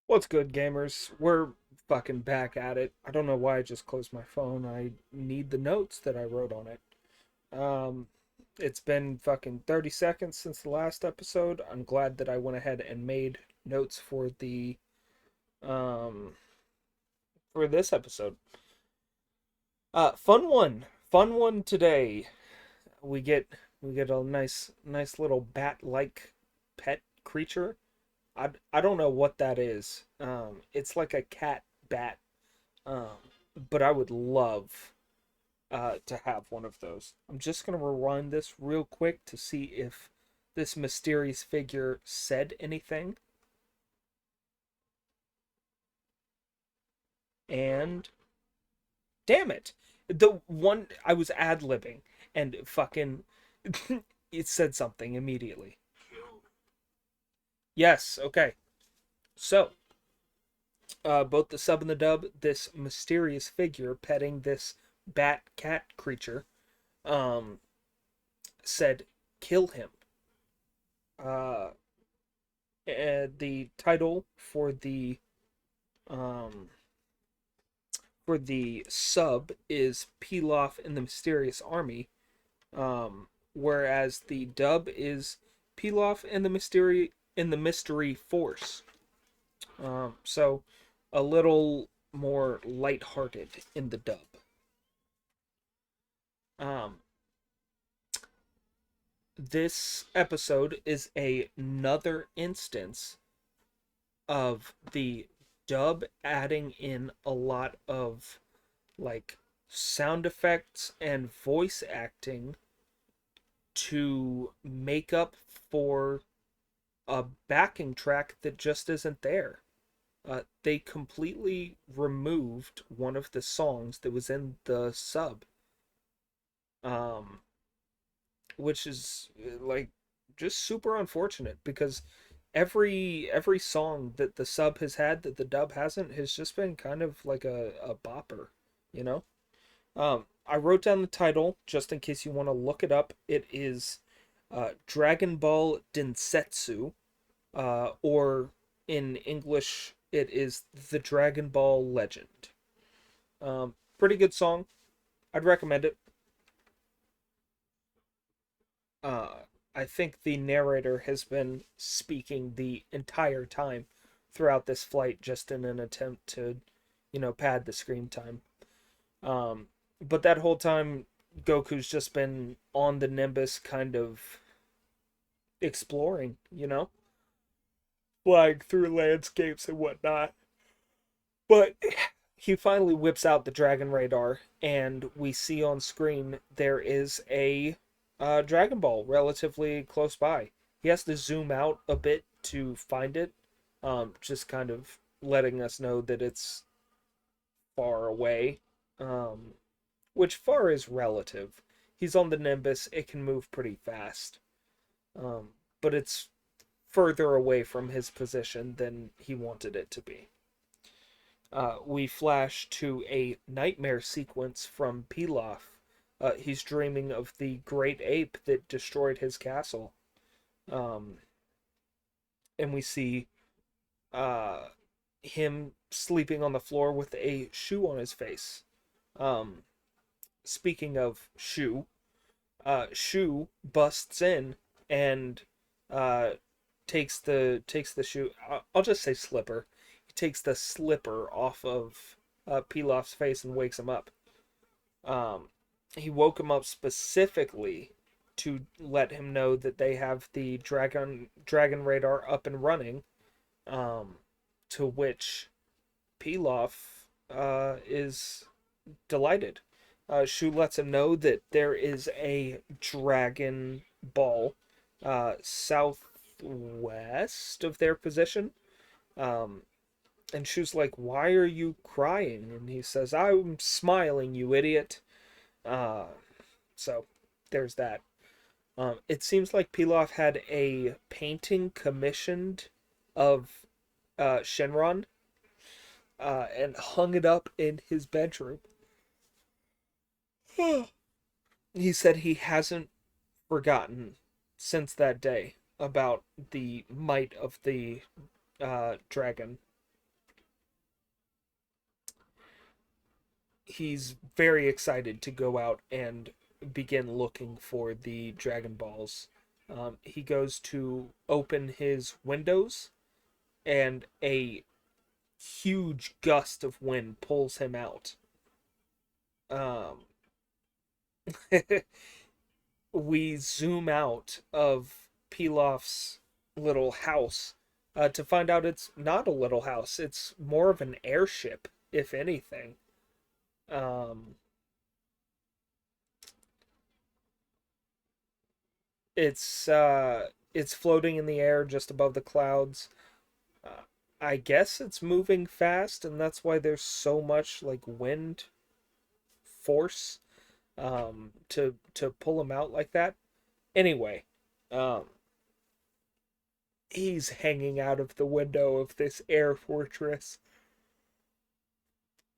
What's good, gamers? We're fucking back at it. I don't know why I just closed my phone. I need the notes that I wrote on it. Um, it's been fucking 30 seconds since the last episode. I'm glad that I went ahead and made notes um for this episode. Fun one. Fun one today. We get we get a nice little bat-like pet creature. I don't know what that is. It's like a cat bat. Um, but I would love to have one of those. I'm just gonna rewind this real quick to see if this mysterious figure said anything. And damn it, the one I was ad-libbing and fucking it said something immediately. Yes, okay. So, both the sub and the dub, this mysterious figure petting this bat cat creature, um, said, "Kill him." Uh, the title um for the sub is Pilaf and the Mysterious Army, whereas the dub is Pilaf and the Mystery Force. So a little more lighthearted in the dub. Um, this episode is another instance of the dub adding in a lot of like sound effects and voice acting to make up for a backing track that just isn't there. They completely removed one of the songs that was in the sub, um, which is like just super unfortunate because every song that the sub has had that the dub hasn't has just been kind of like a bopper, you know? I wrote down the title just in case you want to look it up. It is Dragon Ball Densetsu, or in English, it is The Dragon Ball Legend. Pretty good song. I'd recommend it. Uh, I think the narrator has been speaking the entire time throughout this flight just in an attempt to, pad the screen time. Um, but that whole time, Goku's just been on the Nimbus, kind of exploring, flying through landscapes and whatnot. But he finally whips out the Dragon Radar, and we see on screen there is a Dragon Ball relatively close by. He has to zoom out a bit to find it, just kind of letting us know that it's far away. Um, which far is relative. He's on the Nimbus, it can move pretty fast. But it's further away from his position than he wanted it to be. We flash to a nightmare sequence from Pilaf. He's dreaming of the great ape that destroyed his castle. Um, and we see uh, him sleeping on the floor with a shoe on his face. Um, Speaking of shoe, Shu busts in and uh, takes the shoe. I'll just say slipper. He takes the slipper off of Pilaf's face and wakes him up. Um, he woke him up specifically to let him know that they have the dragon radar up and running. Um, to which Pilaf is delighted. Shu lets him know that there is a Dragon Ball southwest of their position. Um, and Shu's like, "Why are you crying?" And he says, "I'm smiling, you idiot." Uh, so there's that. It seems like Pilaf had a painting commissioned of Shenron and hung it up in his bedroom. He said he hasn't forgotten since that day about the might of the dragon. he's very excited to go out and begin looking for the Dragon Balls. He goes to open his windows, and a huge gust of wind pulls him out. Um, we zoom out of Pilaf's little house to find out it's not a little house. It's more of an airship, if anything. Um, it's floating in the air just above the clouds. Uh, I guess it's moving fast, and that's why there's so much like wind force to pull him out like that. Anyway, um, he's hanging out of the window of this air fortress,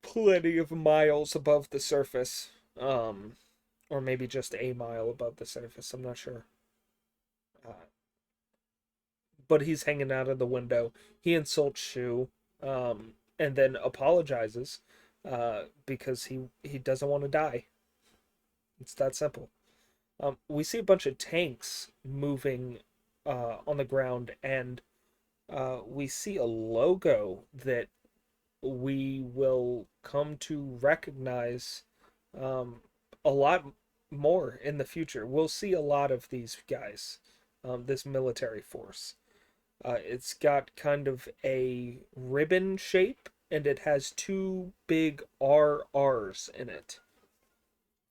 plenty of miles above the surface. Or maybe just a mile above the surface. I'm not sure. Uh, but he's hanging out of the window. He insults Shu, and then apologizes because he doesn't want to die. It's that simple. We see a bunch of tanks moving on the ground, and we see a logo that we will come to recognize a lot more in the future. We'll see a lot of these guys, this military force. It's got kind of a ribbon shape, and it has two big RRs in it.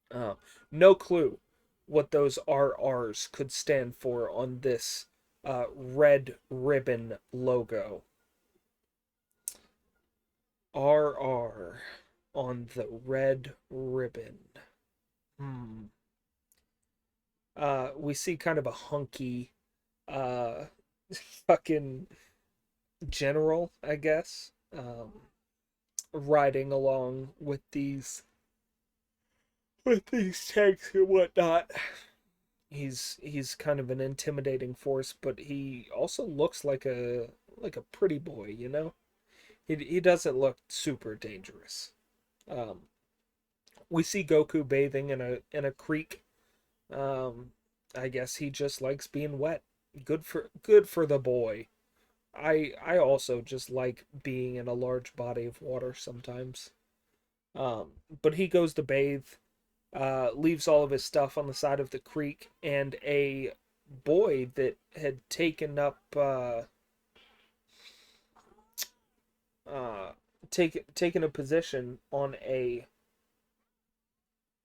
Uh, no clue what those RRs could stand for on this red ribbon logo. RR on the red ribbon. Hmm. We see kind of a hunky, uh, fucking general, I guess, riding along with these tanks and whatnot. He's kind of an intimidating force, but he also looks like a pretty boy, you know. He doesn't look super dangerous. Um, we see Goku bathing in a creek. Um, I guess he just likes being wet. Good for the boy. I also just like being in a large body of water sometimes. But he goes to bathe, leaves all of his stuff on the side of the creek, and a boy that had uh taken a position on a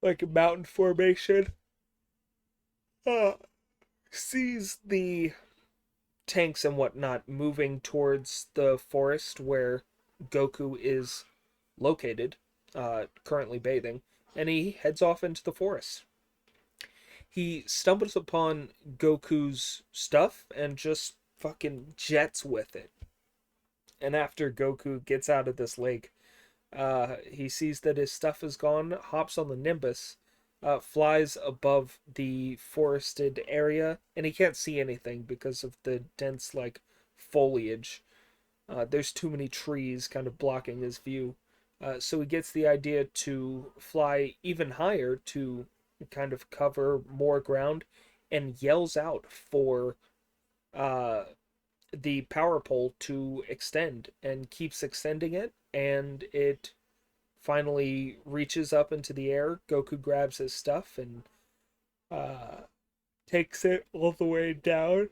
like a mountain formation, uh sees the tanks and whatnot moving towards the forest where Goku is located, currently bathing, and he heads off into the forest. He stumbles upon Goku's stuff and just fucking jets with it. And after Goku gets out of this lake, he sees that his stuff is gone, hops on the Nimbus, flies above the forested area, and he can't see anything because of the dense, like, foliage. There's too many trees kind of blocking his view. So he gets the idea to fly even higher to kind of cover more ground and yells out for uh, the power pole to extend and keeps extending it, and it finally reaches up into the air. Goku grabs his stuff and uh, takes it all the way down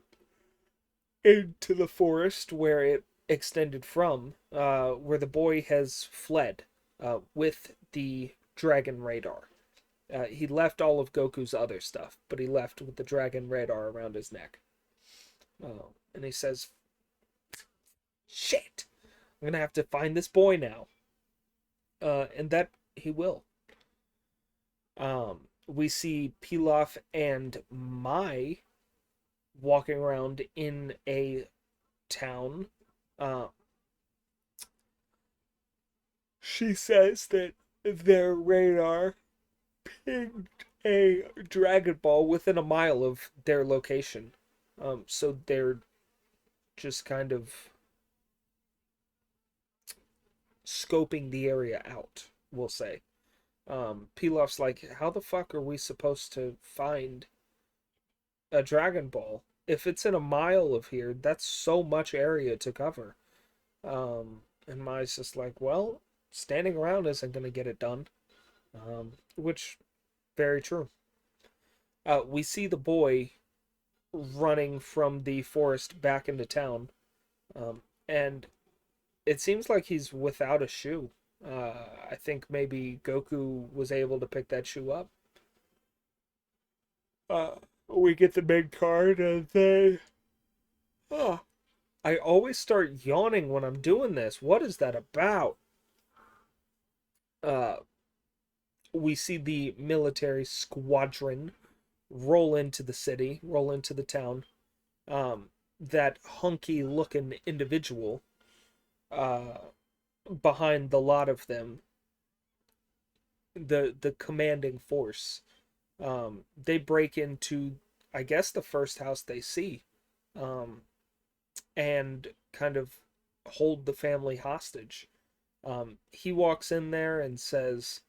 into the forest where it extended from, where the boy has fled with the dragon radar. He left all of Goku's other stuff, but he left with the dragon radar around his neck. And he says, "Shit, I'm gonna have to find this boy now." And that he will. We see Pilaf and Mai walking around in a town. Uh, she says that their radar pinged a Dragon Ball within a mile of their location. So they're just kind of scoping the area out, we'll say. Pilaf's like, how the fuck are we supposed to find a Dragon Ball? If it's in a mile of here, that's so much area to cover. And Mai's just like, well, standing around isn't going to get it done. Which, very true. We see the boy running from the forest back into town. And it seems like he's without a shoe. I think maybe Goku was able to pick that shoe up. Uh, we get the big card and they. Oh, I always start yawning when I'm doing this. What is that about? Uh, we see the military squadron roll into the city, roll into the town. That hunky looking individual uh, behind the lot of them, the commanding force, they break into, I guess, the first house they see, um, and kind of hold the family hostage. He walks in there and says,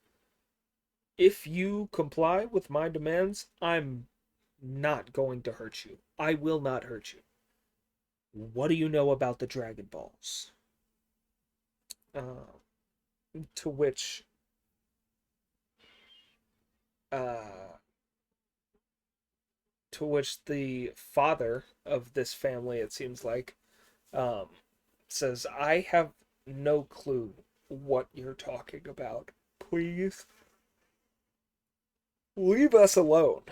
if you comply with my demands, I'm not going to hurt you. I will not hurt you. What do you know about the Dragon Balls? Uh, to which uh, the father of this family, it seems like, um, says, I have no clue what you're talking about. Please leave us alone.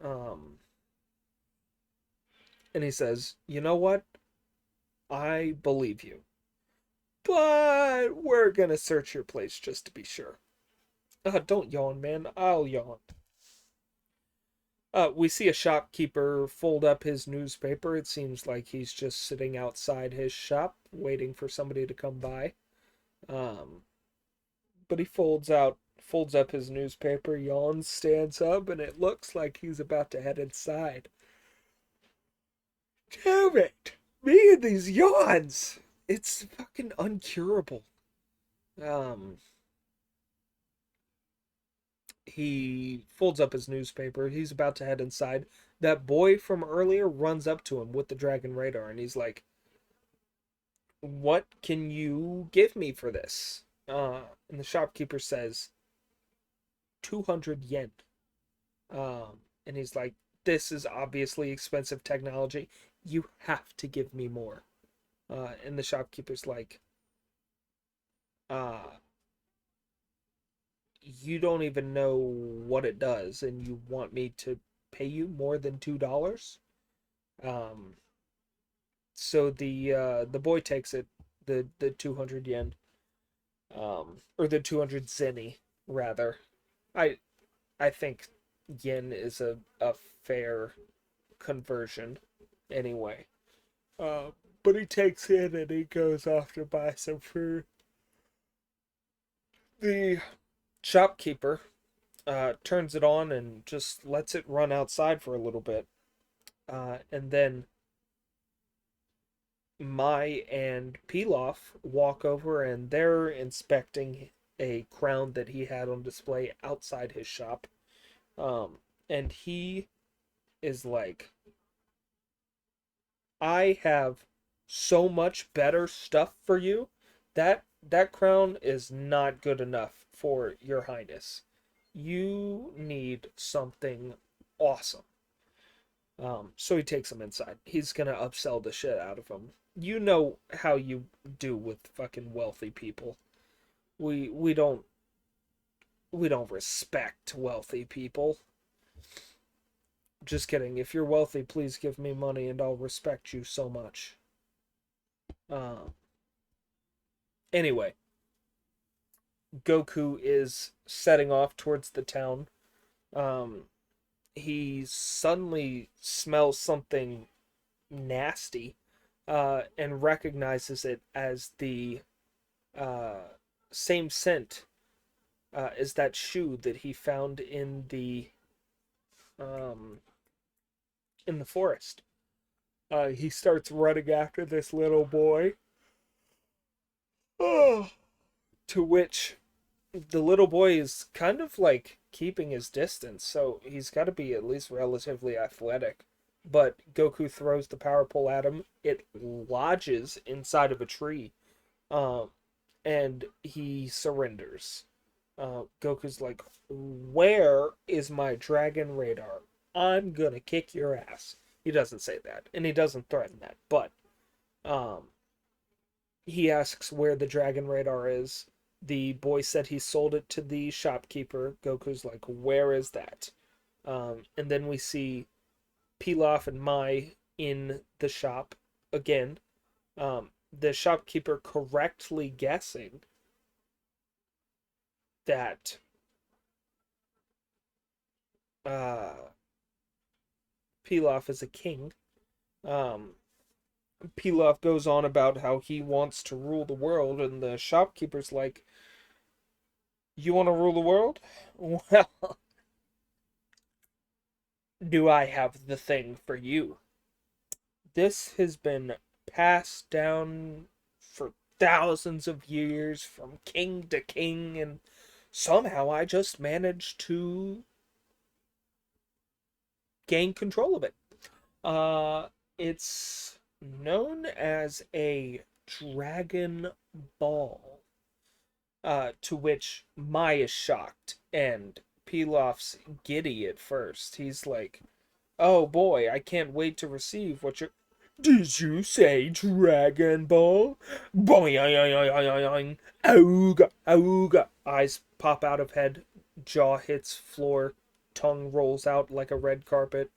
Um, and he says, you know what? I believe you. But we're gonna search your place just to be sure. Don't yawn, man. I'll yawn. We see a shopkeeper fold up his newspaper. It seems like he's just sitting outside his shop, waiting for somebody to come by. Um, but he folds up his newspaper, yawns, stands up, and it looks like he's about to head inside. Damn it! Me and these yawns! It's fucking uncurable. Um, he folds up his newspaper. He's about to head inside. That boy from earlier runs up to him with the dragon radar, and he's like, what can you give me for this? And the shopkeeper says, 200 yen. And he's like, this is obviously expensive technology. You have to give me more. And the shopkeeper's like, uh, you don't even know what it does, and you want me to pay you more than $2? Um, so the boy takes it, the 200 yen, or the 200 zenny rather. I I think yen is a fair conversion anyway. Uh, but he takes it and he goes off to buy some food. The shopkeeper turns it on and just lets it run outside for a little bit. And then Mai and Pilaf walk over and they're inspecting a crown that he had on display outside his shop. And he is like, I have so much better stuff for you. That crown is not good enough for your highness. You need something awesome. So he takes him inside. He's gonna upsell the shit out of him. You know how you do with fucking wealthy people. We don't respect wealthy people. Just kidding. If you're wealthy, please give me money and I'll respect you so much. Uh, anyway, Goku is setting off towards the town. Um, he suddenly smells something nasty, and recognizes it as the uh, same scent as that shoe that he found um, in the forest. He starts running after this little boy. Oh. To which the little boy is kind of like keeping his distance, so he's got to be at least relatively athletic. But Goku throws the power pole at him. It lodges inside of a tree, um, and he surrenders. Goku's like, "Where is my dragon radar? I'm gonna kick your ass." He doesn't say that, and he doesn't threaten that, but um, he asks where the dragon radar is. The boy said he sold it to the shopkeeper. Goku's like, "Where is that?" And then we see Pilaf and Mai in the shop again. The shopkeeper correctly guessing that uh, Pilaf is a king. Um, Pilaf goes on about how he wants to rule the world, and the shopkeeper's like, "You want to rule the world? Well, do I have the thing for you?" This has been passed down for thousands of years from king to king, and somehow I just managed to gain control of it. Uh, it's known as a Dragon Ball, to which Mai is shocked, and Pilaf's giddy at first. He's like, "Oh boy, I can't wait to receive what you're." "Did you say Dragon Ball?" Boing, auga, auga. Eyes pop out of head, jaw hits floor, tongue rolls out like a red carpet.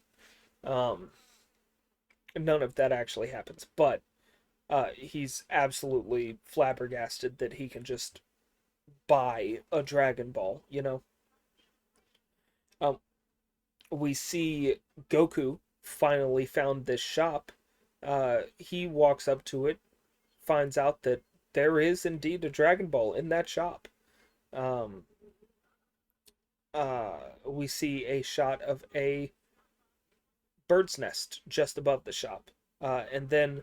Um, None of that actually happens, but he's absolutely flabbergasted that he can just buy a Dragon Ball, you know? Um, we see Goku finally found this shop. He walks up to it, finds out that there is indeed a Dragon Ball in that shop. Um, we see a shot of a bird's nest just above the shop. And then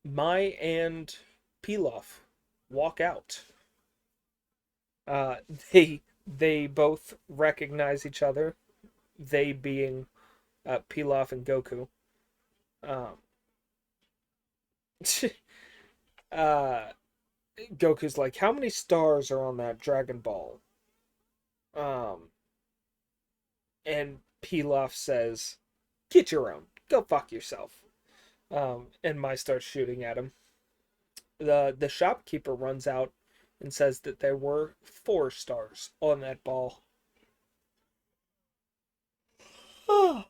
Mai and Pilaf walk out. Uh, they they both recognize each other. They being Pilaf and Goku. Um, uh, Goku's like, "How many stars are on that Dragon Ball?" Um, and Pilaf says, "Get your own. Go fuck yourself." And Mai starts shooting at him. The shopkeeper runs out and says that there were 4 stars on that ball. All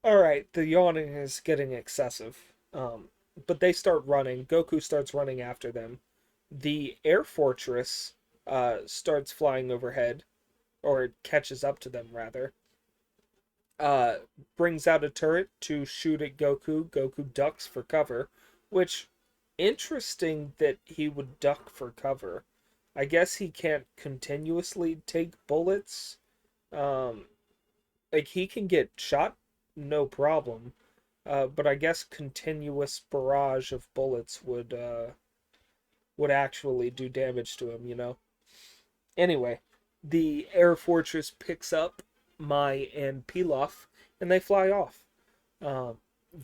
right, the yawning is getting excessive. But they start running. Goku starts running after them. The air fortress starts flying overhead, or it catches up to them rather. Uh, Brings out a turret to shoot at Goku. Goku ducks for cover, which interesting that he would duck for cover. I guess he can't continuously take bullets. Um, like he can get shot, no problem. But I guess continuous barrage of bullets would actually do damage to him, you know. Anyway, the air fortress picks up Mai and Pilaf, and they fly off. Um,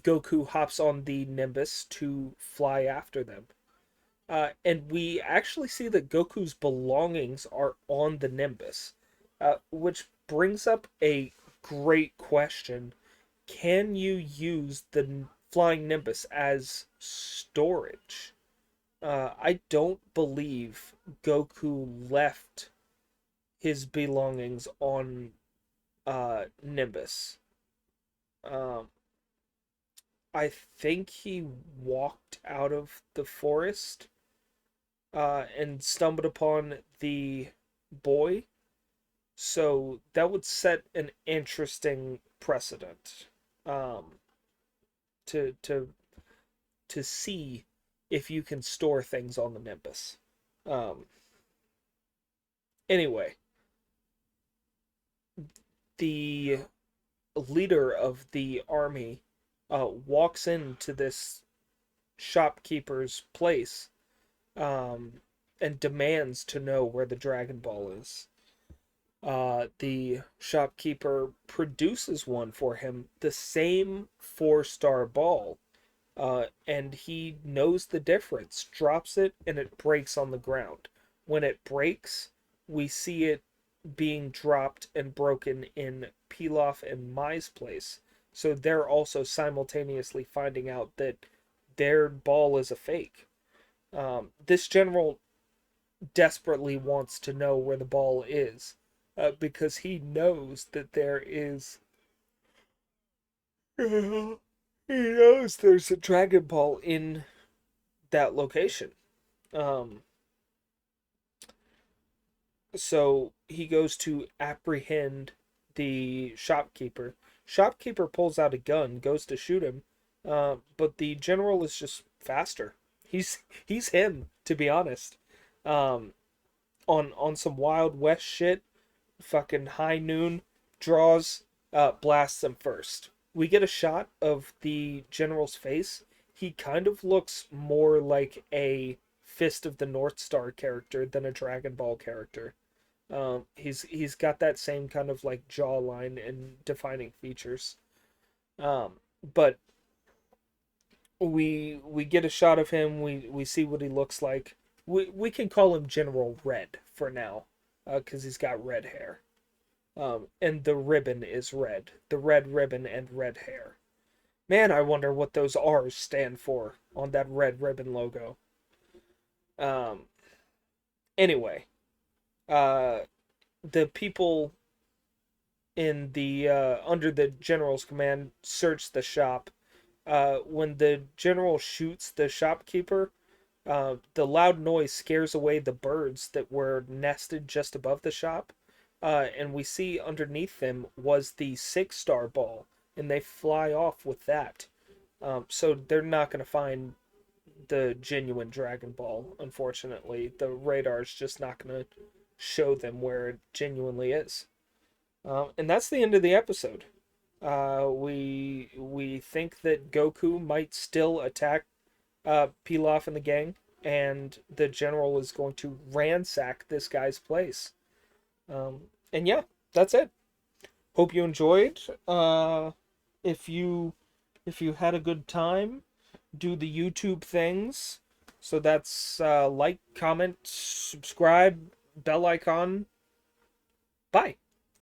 Goku hops on the Nimbus to fly after them. And we actually see that Goku's belongings are on the Nimbus, which brings up a great question. Can you use the flying Nimbus as storage? I don't believe Goku left his belongings on Nimbus. Um, I think he walked out of the forest and stumbled upon the boy. So that would set an interesting precedent um, to to see if you can store things on the Nimbus. Um, anyway, the leader of the army walks into this shopkeeper's place, um, and demands to know where the Dragon Ball is. The shopkeeper produces one for him, the same 4-star ball, and he knows the difference, drops it, and it breaks on the ground. When it breaks, we see it being dropped and broken in Pilaf and Mai's place. So they're also simultaneously finding out that their ball is a fake. This general desperately wants to know where the ball is, because he knows that there is. He knows there's a Dragon Ball in that location. Um, so he goes to apprehend the shopkeeper. Shopkeeper pulls out a gun, goes to shoot him, but the general is just faster. He's him, to be honest. Um, on some Wild West shit, fucking high noon, draws, blasts him first. We get a shot of the general's face. He kind of looks more like a Fist of the North Star character than a Dragon Ball character. He's got that same kind of like jawline and defining features. But we get a shot of him. We see what he looks like. We can call him General Red for now, because he's got red hair. And the ribbon is red. The red ribbon and red hair. Man, I wonder what those R's stand for on that red ribbon logo. Um, anyway, uh, the people in the under the general's command search the shop. When the general shoots the shopkeeper, the loud noise scares away the birds that were nested just above the shop. And we see underneath them was the 6-star ball, and they fly off with that. So they're not going to find the genuine Dragon Ball, unfortunately. The radar's just not going to show them where it genuinely is. And that's the end of the episode. We think that Goku might still attack Pilaf and the gang, and the general is going to ransack this guy's place. And yeah, that's it. Hope you enjoyed. If you if you had a good time, do the YouTube things. So that's like, comment, subscribe, bell icon. Bye.